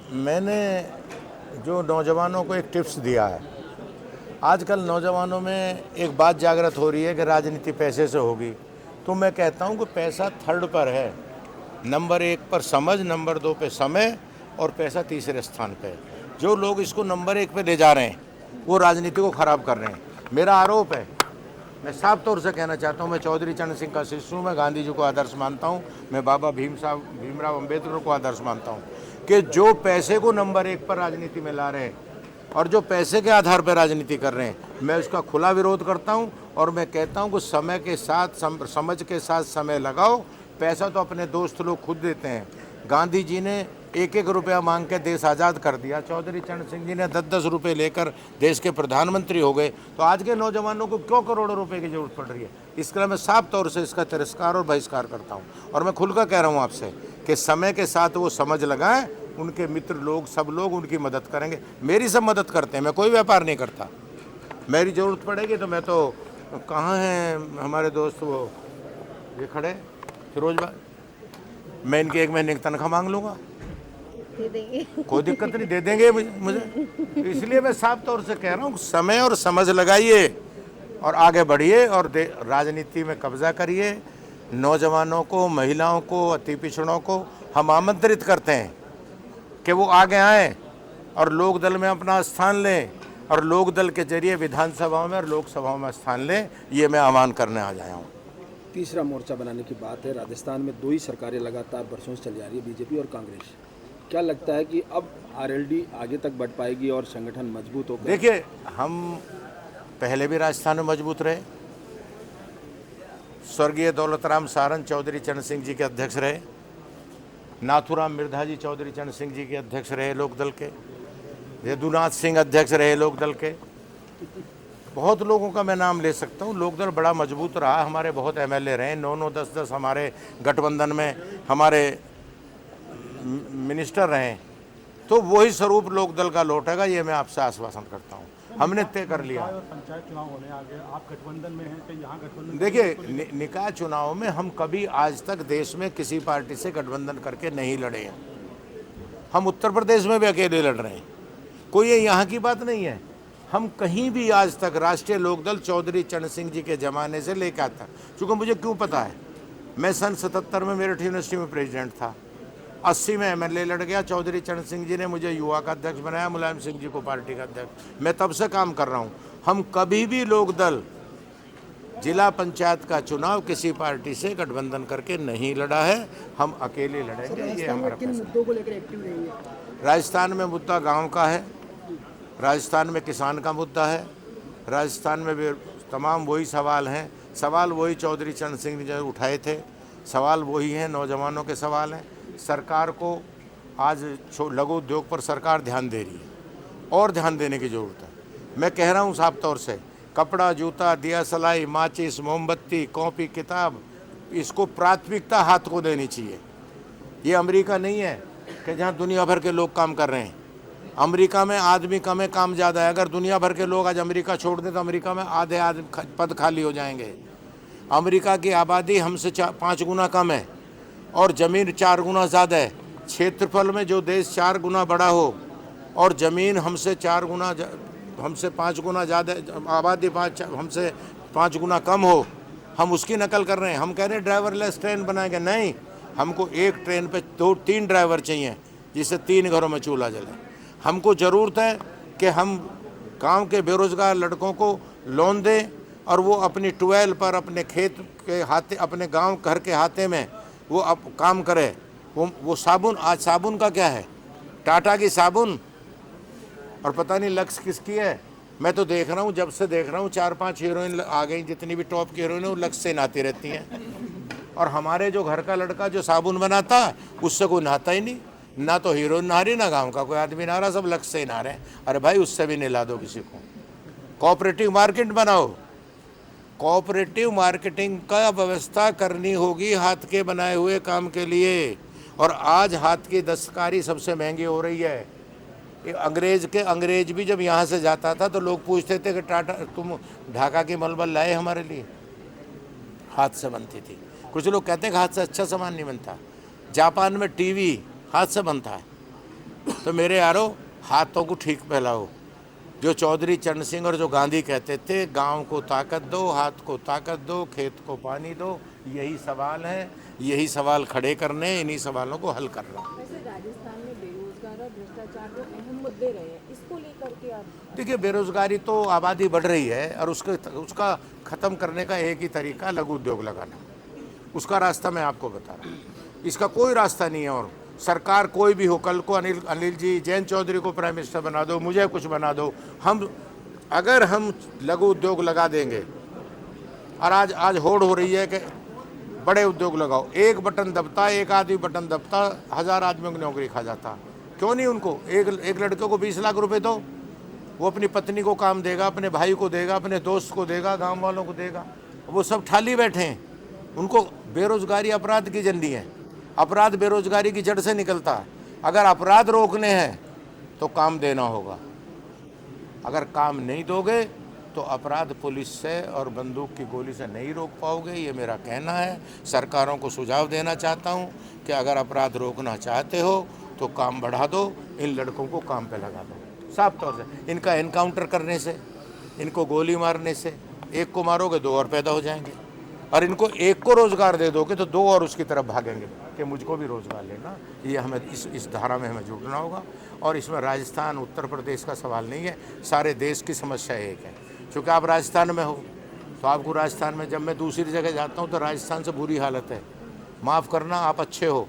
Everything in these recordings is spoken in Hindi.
मैंने जो नौजवानों को एक टिप्स दिया है, आजकल नौजवानों में एक बात जागृत हो रही है कि राजनीति पैसे से होगी। तो मैं कहता हूं कि पैसा थर्ड पर है, नंबर एक पर समझ, नंबर दो पे समय और पैसा तीसरे स्थान पे है। जो लोग इसको नंबर एक पे ले जा रहे हैं वो राजनीति को खराब कर रहे हैं। मेरा आरोप है, मैं साफ तौर से कहना चाहता हूं, मैं चौधरी चरण सिंह का शिष्य हूं, मैं गांधी जी को आदर्श मानता हूं, मैं बाबा भीमराव अंबेडकर को आदर्श मानता हूं कि जो पैसे को नंबर एक पर राजनीति में ला रहे हैं और जो पैसे के आधार पर राजनीति कर रहे हैं, मैं उसका खुला विरोध करता हूं। और मैं कहता हूं कि समय के साथ समझ के साथ समय लगाओ। पैसा तो अपने दोस्त लोग खुद देते हैं। गांधी जी ने एक एक रुपया मांग के देश आज़ाद कर दिया, चौधरी चरण सिंह जी ने 10-10 रुपये लेकर देश के प्रधानमंत्री हो गए। तो आज के नौजवानों को क्यों करोड़ों रुपए की जरूरत पड़ रही है? इसके लिए मैं साफ तौर से इसका तिरस्कार और बहिष्कार करता हूँ। और मैं खुलकर कह रहा हूँ आपसे कि समय के साथ वो समझ लगाएं, उनके मित्र लोग सब लोग उनकी मदद करेंगे। मेरी सब मदद करते हैं, मैं कोई व्यापार नहीं करता। मेरी ज़रूरत पड़ेगी तो मैं तो, कहाँ हैं हमारे दोस्त वो ये खड़े फिरोज भाई, मैं इनकी 1 महीने की तनख्वाह मांग लूँगा, दे देंगे। कोई दिक्कत नहीं, दे देंगे मुझे। इसलिए मैं साफ तौर से कह रहा हूँ, समय और समझ लगाइए और आगे बढ़िए और राजनीति में कब्जा करिए। नौजवानों को, महिलाओं को, अति पिछड़ों को हम आमंत्रित करते हैं कि वो आगे आएँ और लोक दल में अपना स्थान लें और लोक दल के जरिए विधानसभाओं में और लोकसभाओं में स्थान लें। ये मैं आह्वान करने आ जाया हूँ। तीसरा मोर्चा बनाने की बात है। राजस्थान में 2 ही सरकारें लगातार बरसों से चली आ रही है, बीजेपी और कांग्रेस। क्या लगता है कि अब आरएलडी आगे तक बढ़ पाएगी और संगठन मजबूत होगा? देखिए, हम पहले भी राजस्थान में मजबूत रहे। स्वर्गीय दौलतराम सारंग चौधरी चरण सिंह जी के अध्यक्ष रहे, नाथूराम मिर्धा जी चौधरी चरण सिंह जी के अध्यक्ष रहे लोकदल के, यदुनाथ सिंह अध्यक्ष रहे लोकदल के। बहुत लोगों का मैं नाम ले सकता हूँ। लोकदल बड़ा मजबूत रहा, हमारे बहुत एमएलए रहे, 9-9, 10-10 हमारे गठबंधन में हमारे मिनिस्टर रहे। तो वही स्वरूप लोकदल का लौटेगा, ये मैं आपसे आश्वासन करता हूँ। हमने तय कर लिया। पंचायत चुनाव होने आगे, आप गठबंधन में हैं, तो यहाँ गठबंधन देखिए, निकाय चुनाव में हम कभी आज तक देश में किसी पार्टी से गठबंधन करके नहीं लड़े हैं। हम उत्तर प्रदेश में भी अकेले लड़ रहे हैं, कोई ये यहाँ की बात नहीं है। हम कहीं भी आज तक राष्ट्रीय लोकदल चौधरी चरण सिंह जी के ज़माने से लेकर आता, चूँकि मुझे क्यों पता है, मैं सन 77 में मेरठ यूनिवर्सिटी में प्रेसिडेंट था, 80 में एमएलए लड़ गया। चौधरी चरण सिंह जी ने मुझे युवा का अध्यक्ष बनाया, मुलायम सिंह जी को पार्टी का अध्यक्ष। मैं तब से काम कर रहा हूँ। हम कभी भी लोकदल जिला पंचायत का चुनाव किसी पार्टी से गठबंधन करके नहीं लड़ा है, हम अकेले लड़ेंगे। ये हमारा किन फैसला। मुद्दों को लेकर एक्टिव रहेंगे? राजस्थान में मुद्दा गांव का है, राजस्थान में किसान का मुद्दा है, राजस्थान में भी तमाम वही सवाल हैं। सवाल वही चौधरी चरण सिंह ने जो उठाए थे, सवाल वही हैं, नौजवानों के सवाल हैं। सरकार को आज लघु उद्योग पर सरकार ध्यान दे रही है और ध्यान देने की ज़रूरत है। मैं कह रहा हूँ साफ तौर से, कपड़ा, जूता, दिया सलाई, माचिस, मोमबत्ती, कॉपी, किताब, इसको प्राथमिकता हाथ को देनी चाहिए। ये अमेरिका नहीं है कि जहाँ दुनिया भर के लोग काम कर रहे हैं। अमेरिका में आदमी कम है, काम ज़्यादा है। अगर दुनिया भर के लोग आज अमेरिका छोड़ दें तो अमेरिका में आधे पद खाली हो जाएंगे। अमेरिका की आबादी हमसे 5 गुना कम है और ज़मीन 4 गुना ज़्यादा है। क्षेत्रफल में जो देश 4 गुना बड़ा हो और ज़मीन हमसे 5 गुना ज़्यादा, आबादी हमसे 5 गुना कम हो, हम उसकी नकल कर रहे हैं। हम कह रहे हैं ड्राइवरलेस ट्रेन बनाएंगे, नहीं, हमको एक ट्रेन पे 2-3 ड्राइवर चाहिए जिससे 3 घरों में चूल्हा जले। हमको ज़रूरत है कि हम गांव के बेरोज़गार लड़कों को लोन दें और वो अपनी ट्यूबवेल पर अपने खेत के हाथे, अपने गांव घर के हाथे में वो अब काम करे। वो साबुन, आज साबुन का क्या है, टाटा की साबुन और पता नहीं लक्स किसकी है। मैं तो देख रहा हूँ, जब से देख रहा हूँ 4-5 हीरोइन आ गई, जितनी भी टॉप की हीरोइन है वो लक्स से नहाती रहती हैं। और हमारे जो घर का लड़का जो साबुन बनाता है उससे कोई नहाता ही नहीं, ना तो हीरोइन नहा रही, ना गाँव का कोई आदमी नहा रहा, सब लक्स से ही नहा रहे हैं। अरे भाई, उससे भी नहला दो किसी को। कोऑपरेटिव मार्केट बनाओ, कोऑपरेटिव मार्केटिंग का व्यवस्था करनी होगी हाथ के बनाए हुए काम के लिए। और आज हाथ की दस्तकारी सबसे महंगी हो रही है। अंग्रेज भी जब यहाँ से जाता था तो लोग पूछते थे कि टाटा तुम ढाका की मलमल लाए हमारे लिए, हाथ से बनती थी। कुछ लोग कहते हैं कि हाथ से अच्छा सामान नहीं बनता। जापान में टीवी हाथ से बनता है, तो मेरे यारो हाथों को ठीक फैलाओ। जो चौधरी चरण सिंह और जो गांधी कहते थे, गांव को ताकत दो, हाथ को ताकत दो, खेत को पानी दो, यही सवाल है, यही सवाल खड़े करने, इन्हीं सवालों को हल करना। वैसे राजस्थान में बेरोजगार और भ्रष्टाचार जो अहम मुद्दे रहे हैं, इसको लेकर के आप देखिए, बेरोजगारी तो आबादी बढ़ रही है और उसका ख़त्म करने का एक ही तरीका लघु उद्योग लगाना। उसका रास्ता मैं आपको बता रहा हूँ, इसका कोई रास्ता नहीं है। और सरकार कोई भी हो, कल को अनिल जी जयंत चौधरी को प्राइम मिनिस्टर बना दो, मुझे कुछ बना दो, अगर हम लघु उद्योग लगा देंगे। और आज होड़ हो रही है कि बड़े उद्योग लगाओ, एक बटन दबता, एक आदमी बटन दबता, 1000 आदमियों की नौकरी खा जाता। क्यों नहीं उनको एक लड़के को 20 लाख रुपए दो, वो अपनी पत्नी को काम देगा, अपने भाई को देगा, अपने दोस्त को देगा, गांव वालों को देगा। वो सब ठाली बैठे हैं। उनको बेरोजगारी अपराध की जंडी है। अपराध बेरोजगारी की जड़ से निकलता है। अगर अपराध रोकने हैं तो काम देना होगा। अगर काम नहीं दोगे तो अपराध पुलिस से और बंदूक की गोली से नहीं रोक पाओगे। ये मेरा कहना है। सरकारों को सुझाव देना चाहता हूँ कि अगर अपराध रोकना चाहते हो तो काम बढ़ा दो, इन लड़कों को काम पे लगा दो। साफ तौर से इनका एनकाउंटर करने से, इनको गोली मारने से, एक को मारोगे 2 और पैदा हो जाएंगे, और इनको एक को रोज़गार दे दोगे तो 2 और उसकी तरफ भागेंगे कि मुझको भी रोज़गार लेना। ये हमें इस धारा में हमें जुड़ना होगा। और इसमें राजस्थान उत्तर प्रदेश का सवाल नहीं है, सारे देश की समस्या एक है। क्योंकि आप राजस्थान में हो तो आपको राजस्थान में, जब मैं दूसरी जगह जाता हूँ तो राजस्थान से बुरी हालत है। माफ़ करना, आप अच्छे हो,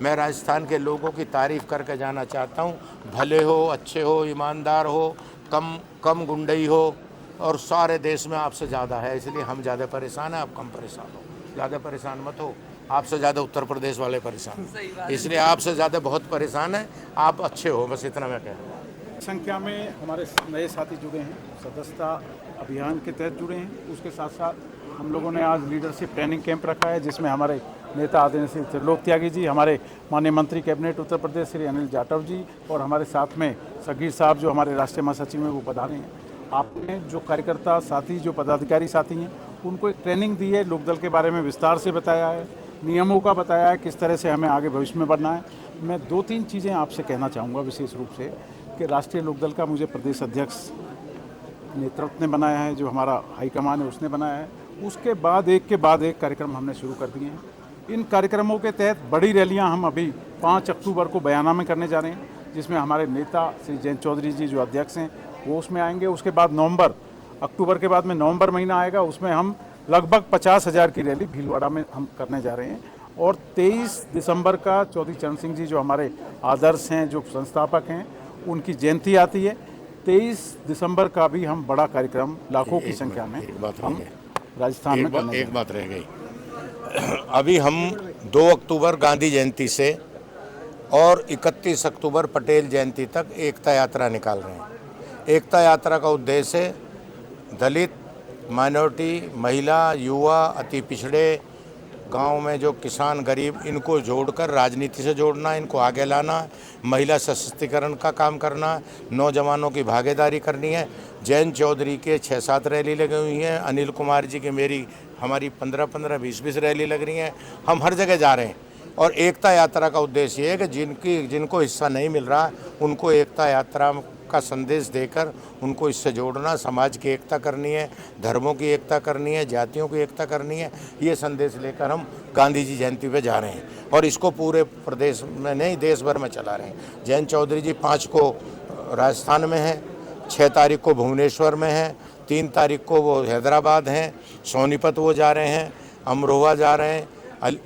मैं राजस्थान के लोगों की तारीफ़ करके जाना चाहता हूँ। भले हो, अच्छे हो, ईमानदार हो, कम गुंडई हो, और सारे देश में आपसे ज़्यादा है। इसलिए हम ज़्यादा परेशान हैं, आप कम परेशान हो। ज़्यादा परेशान मत हो, आपसे ज़्यादा उत्तर प्रदेश वाले परेशान हैं, इसलिए आपसे ज़्यादा बहुत परेशान हैं। आप अच्छे हो, बस इतना मैं कह रहा हूँ। संख्या में हमारे नए साथी जुड़े हैं, सदस्यता अभियान के तहत जुड़े हैं। उसके साथ साथ हम लोगों ने आज लीडरशिप ट्रेनिंग कैंप रखा है, जिसमें हमारे नेता आदरणीय श्री त्रिलोक त्यागी जी, हमारे माननीय मंत्री कैबिनेट उत्तर प्रदेश श्री अनिल जाटव जी, और हमारे साथ में सगीर साहब जो हमारे राष्ट्रीय महासचिव हैं, वो पधारे हैं। आपने जो कार्यकर्ता साथी, जो पदाधिकारी साथी हैं, उनको एक ट्रेनिंग दी है, लोकदल के बारे में विस्तार से बताया है, नियमों का बताया है, किस तरह से हमें आगे भविष्य में बढ़ना है। मैं 2-3 चीज़ें आपसे कहना चाहूँगा विशेष रूप से कि राष्ट्रीय लोकदल का मुझे प्रदेश अध्यक्ष नेतृत्व ने बनाया है, जो हमारा हाईकमान है उसने बनाया है। उसके बाद एक के बाद एक कार्यक्रम हमने शुरू कर दिए हैं। इन कार्यक्रमों के तहत बड़ी रैलियां हम अभी 5 अक्टूबर को बयाना में करने जा रहे हैं, जिसमें हमारे नेता श्री जयंत चौधरी जी जो अध्यक्ष हैं वो उसमें आएंगे। उसके बाद अक्टूबर के बाद में नवंबर महीना आएगा, उसमें हम लगभग 50,000 की रैली भीलवाड़ा में हम करने जा रहे हैं। और 23 दिसंबर का चौधरी चरण सिंह जी जो हमारे आदर्श हैं, जो संस्थापक हैं, उनकी जयंती आती है। 23 दिसंबर का भी हम बड़ा कार्यक्रम लाखों की संख्या में हम राजस्थान में करने। एक बात रह गई, अभी हम 2 अक्टूबर गांधी जयंती से और 31 अक्टूबर पटेल जयंती तक एकता यात्रा निकाल रहे हैं। एकता यात्रा का उद्देश्य है दलित, माइनॉरिटी, महिला, युवा, अति पिछड़े, गांव में जो किसान गरीब, इनको जोड़कर राजनीति से जोड़ना, इनको आगे लाना, महिला सशक्तिकरण का काम करना, नौजवानों की भागीदारी करनी है। जयंत चौधरी के 6-7 रैली लगी हुई हैं, अनिल कुमार जी की हमारी 15-15, 20-20 रैली लग रही हैं। हम हर जगह जा रहे हैं। और एकता यात्रा का उद्देश्य ये है कि जिनको हिस्सा नहीं मिल रहा, उनको एकता यात्रा का संदेश देकर उनको इससे जोड़ना, समाज की एकता करनी है, धर्मों की एकता करनी है, जातियों की एकता करनी है। ये संदेश लेकर हम गांधी जी जयंती पे जा रहे हैं और इसको पूरे प्रदेश में नहीं, देश भर में चला रहे हैं। जयंत चौधरी जी 5 को राजस्थान में हैं, 6 तारीख को भुवनेश्वर में हैं, 3 तारीख को वो हैदराबाद हैं, सोनीपत वो जा रहे हैं, अमरोहा जा रहे हैं,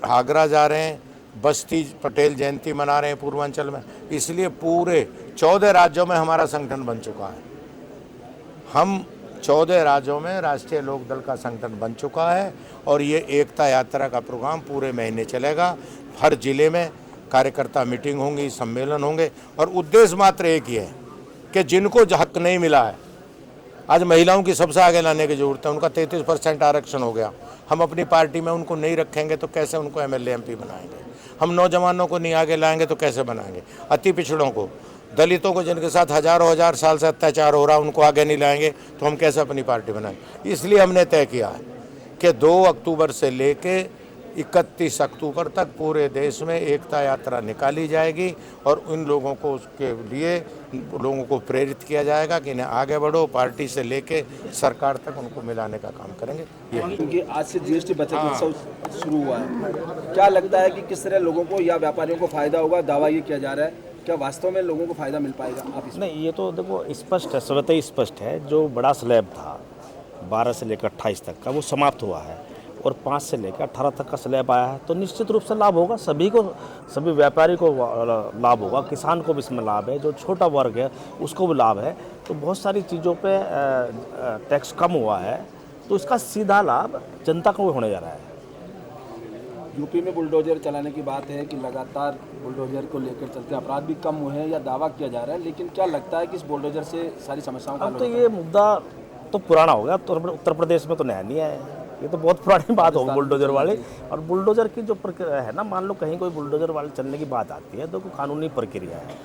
आगरा जा रहे हैं, बस्ती पटेल जयंती मना रहे हैं पूर्वांचल में। इसलिए पूरे 14 राज्यों में हमारा संगठन बन चुका है। हम 14 राज्यों में राष्ट्रीय लोकदल का संगठन बन चुका है और ये एकता यात्रा का प्रोग्राम पूरे महीने चलेगा। हर जिले में कार्यकर्ता मीटिंग होंगी, सम्मेलन होंगे और उद्देश्य मात्र एक ही है कि जिनको हक नहीं मिला है, आज महिलाओं की सबसे आगे लाने की जरूरत है। उनका 33% आरक्षण हो गया, हम अपनी पार्टी में उनको नहीं रखेंगे तो कैसे उनको MLA MP बनाएंगे? हम नौजवानों को नहीं आगे लाएंगे तो कैसे बनाएंगे? अति पिछड़ों को, दलितों को, जिनके साथ हज़ार साल से अत्याचार हो रहा है, उनको आगे नहीं लाएंगे तो हम कैसे अपनी पार्टी बनाएंगे? इसलिए हमने तय किया है कि 2 अक्टूबर से लेके 31 अक्टूबर तक पूरे देश में एकता यात्रा निकाली जाएगी और उन लोगों को उसके लिए लोगों को प्रेरित किया जाएगा कि इन्हें आगे बढ़ो, पार्टी से लेके सरकार तक उनको मिलाने का काम करेंगे। ये क्योंकि आज से जीएसटी बचत उत्सव शुरू हुआ है, क्या लगता है कि किस तरह लोगों को या व्यापारियों को फायदा होगा? दावा ये किया जा रहा है, क्या वास्तव में लोगों को फायदा मिल पाएगा? आप इसमें नहीं, ये तो देखो स्पष्ट है, स्वतः ही स्पष्ट है। जो बड़ा स्लैब था 12 से लेकर 28 तक का वो समाप्त हुआ है और 5 से लेकर 18 तक का स्लैब आया है, तो निश्चित रूप से लाभ होगा सभी को, सभी व्यापारी को लाभ होगा, किसान को भी इसमें लाभ है, जो छोटा वर्ग है उसको भी लाभ है। तो बहुत सारी चीज़ों पे टैक्स कम हुआ है, तो इसका सीधा लाभ जनता को होने जा रहा है। यूपी में बुलडोजर चलाने की बात है कि लगातार बुलडोजर को लेकर चलते अपराध भी कम हुए हैं या दावा किया जा रहा है, लेकिन क्या लगता है कि इस बुलडोजर से सारी समस्याओं का अब तो ये मुद्दा तो पुराना हो गया, तो उत्तर प्रदेश में तो नया नहीं है, ये तो बहुत पुरानी बात होगी बुलडोजर वाली। और बुलडोजर की जो प्रक्रिया है ना, मान लो कहीं कोई बुलडोजर वाले चलने की बात आती है तो कोई कानूनी प्रक्रिया है,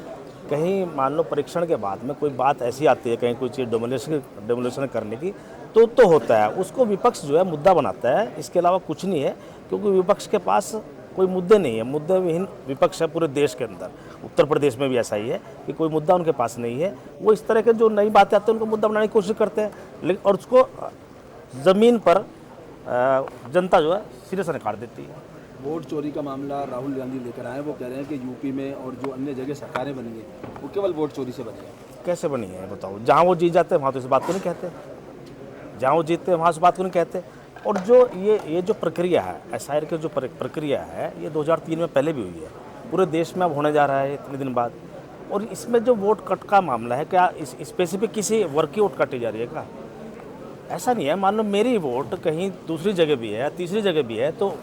कहीं मान लो परीक्षण के बाद में कोई बात ऐसी आती है, कहीं कोई चीज़ डेमोलिशन करने की, तो होता है, उसको विपक्ष जो है मुद्दा बनाता है, इसके अलावा कुछ नहीं है। क्योंकि विपक्ष के पास कोई मुद्दे नहीं है, मुद्दे विहीन विपक्ष है पूरे देश के अंदर। उत्तर प्रदेश में भी ऐसा ही है कि कोई मुद्दा उनके पास नहीं है, वो इस तरह के जो नई बातें आती हैं उनको मुद्दा बनाने की कोशिश करते हैं, लेकिन और उसको ज़मीन पर जनता जो है सिरे से निकाल देती है। वोट चोरी का मामला राहुल गांधी लेकर आए, वो कह रहे हैं कि यूपी में और जो अन्य जगह सरकारें बनी है वो केवल वोट चोरी से बनी है। कैसे बनी है बताओ? जहाँ वो जीत जाते हैं वहाँ तो इस बात को नहीं कहते, जहाँ वो जीतते हैं वहाँ इस बात को नहीं कहते। और जो ये जो प्रक्रिया है एसआईआर की जो प्रक्रिया है, ये 2003 में पहले भी हुई है, पूरे देश में अब होने जा रहा है इतने दिन बाद। और इसमें जो वोट कट का मामला है, क्या इस स्पेसिफिक किसी वर्ग की वोट काटी जा रही है क्या? ऐसा नहीं है। मान लो मेरी वोट कहीं दूसरी जगह भी है, तीसरी जगह भी है, तो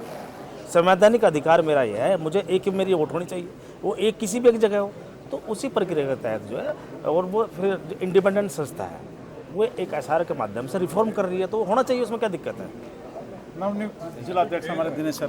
संवैधानिक अधिकार मेरा ये है, मुझे एक मेरी वोट होनी चाहिए, वो एक किसी भी एक जगह हो। तो उसी प्रक्रिया के तहत जो है, और वो फिर इंडिपेंडेंट संस्था है, वो एक एसआईआर के माध्यम से रिफॉर्म कर रही है, तो होना चाहिए, उसमें क्या दिक्कत है? नवनियुक्त जिलाध्यक्ष हमारे दिनेश सर